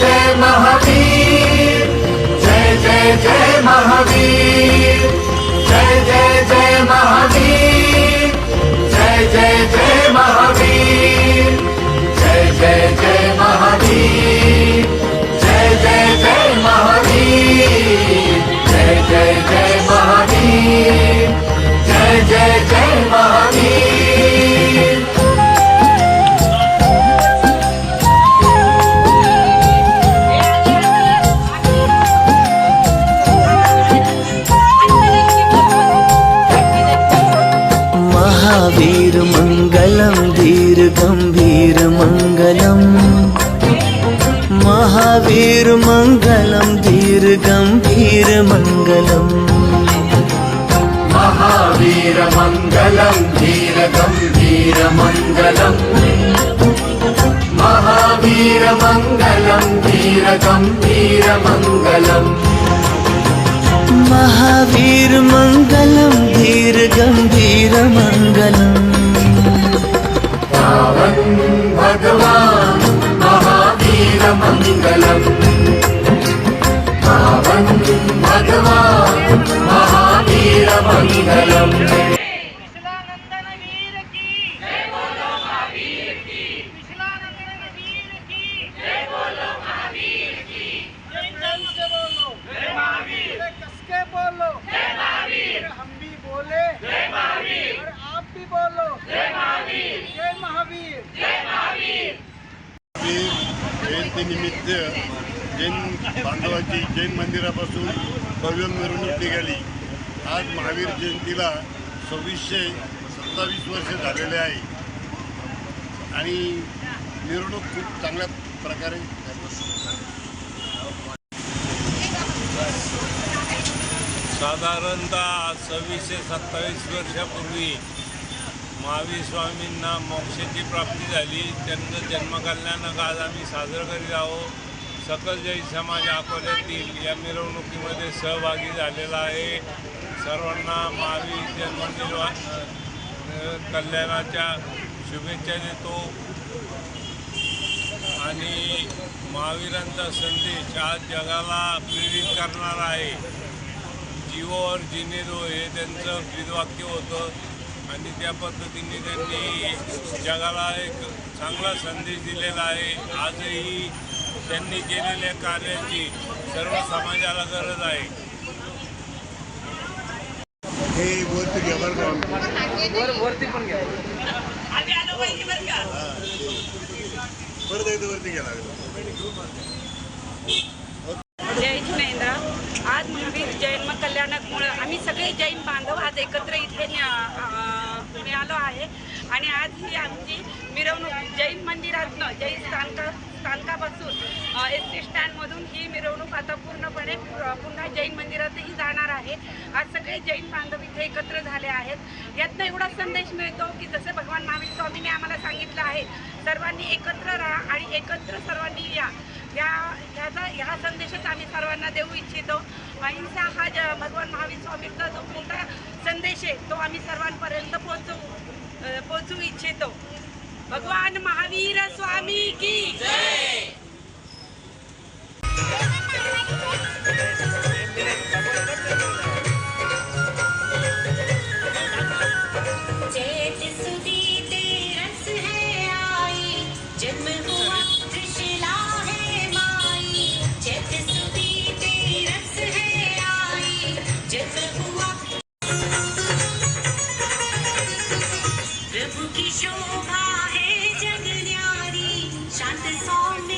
जय महावीर, जय जय जय महावीर, जय जय जय महावीर, जय जय जय महावीर, जय जय जय महावीर, जय जय जय महावीर, जय जय जय महावीर, जय जय जय महावीर। महावीर मंगलम धीर गंभीर मंगलम, महावीर मंगलम धीर गंभीर मंगलम, महावीर मंगलम धीर गंभीर मंगलम, महावीर मंगलम धीर गंभीर मंगलम, महावीर मंगलम धीर गंभीर मंगलम। पावन भगवान महावीर मंगलम, पावन भगवान महावीर मंगलम। विश्वानंदन वीर की जय बोलो महावीर की, विश्वानंदन वीर की जय बोलो महावीर की, जय जय से बोलो जय महावीर, कस के बोलो जय महावीर, हम भी बोले जय महावीर और आप भी बोलो जय महावीर, जय महावीर, जय महावीर। जयंतीनिमित्त जैन बांधवाची जैन मंदिरापासून भव्य मिरवणूक निघाली। आज महावीर जयंतीला 2627 वर्ष झालेले आहे आणि मिरवणूक खूप चांगल्या प्रकारे साधारणतः 2627 वर्षापूर्वी महावीर स्वामींना मोक्षाची प्राप्ती झाली। त्यांचं जन्मकल्याणक आज आम्ही साजरं करीत आहोत। सकल जैन समाज अकोल्यातील या मिरवणुकीमध्ये सहभागी झालेला आहे। सर्वांना महावीर जन्मदिन कल्याणाच्या शुभेच्छा देतो आणि महावीरांचा संदेश आज जगाला प्रेरित करणारा आहे। जीवो और जीने दो हे त्यांचं ब्रीदवाक्य होतं आणि त्या पद्धतीने त्यांनी जगाला एक चांगला संदेश दिलेला आहे। आजही त्यांनी केलेल्या कार्याची सर्व समाजाला गरज आहे। हे वरती घ्या बरं का, वरती पण घ्या, परत एकदा वरती घ्या लागलं। जय जिनेंद्र। आज महावीर जैन कल्याणकमुळे आम्ही सगळे जैन बांधव आज एकत्र इथे मिळालो आहे आणि आज ही आमची मिरवणूक जैन मंदिरातनं जैन स्थानकापासून ST स्टँडमधून ही मिरवणूक आता पूर्णपणे पुन्हा जैन मंदिरातही जाणार आहे। आज सगळे जैन बांधव इथे एकत्र झाले आहेत। यातनं एवढा संदेश मिळतो की जसे भगवान महावीर स्वामींनी आम्हाला सांगितलं आहे, सर्वांनी एकत्र राहा आणि एकत्र सर्वांनी या ह्या संदेशच आम्ही सर्वांना देऊ इच्छितो। अहिंसा हा भगवान महावीर स्वामींचा जो मोठा संदेश आहे तो आम्ही सर्वांपर्यंत पोहोचू इच्छितो। भगवान महावीर स्वामी की जय। प्रभु की शोभा है जग न्यारी, शांत सौम्य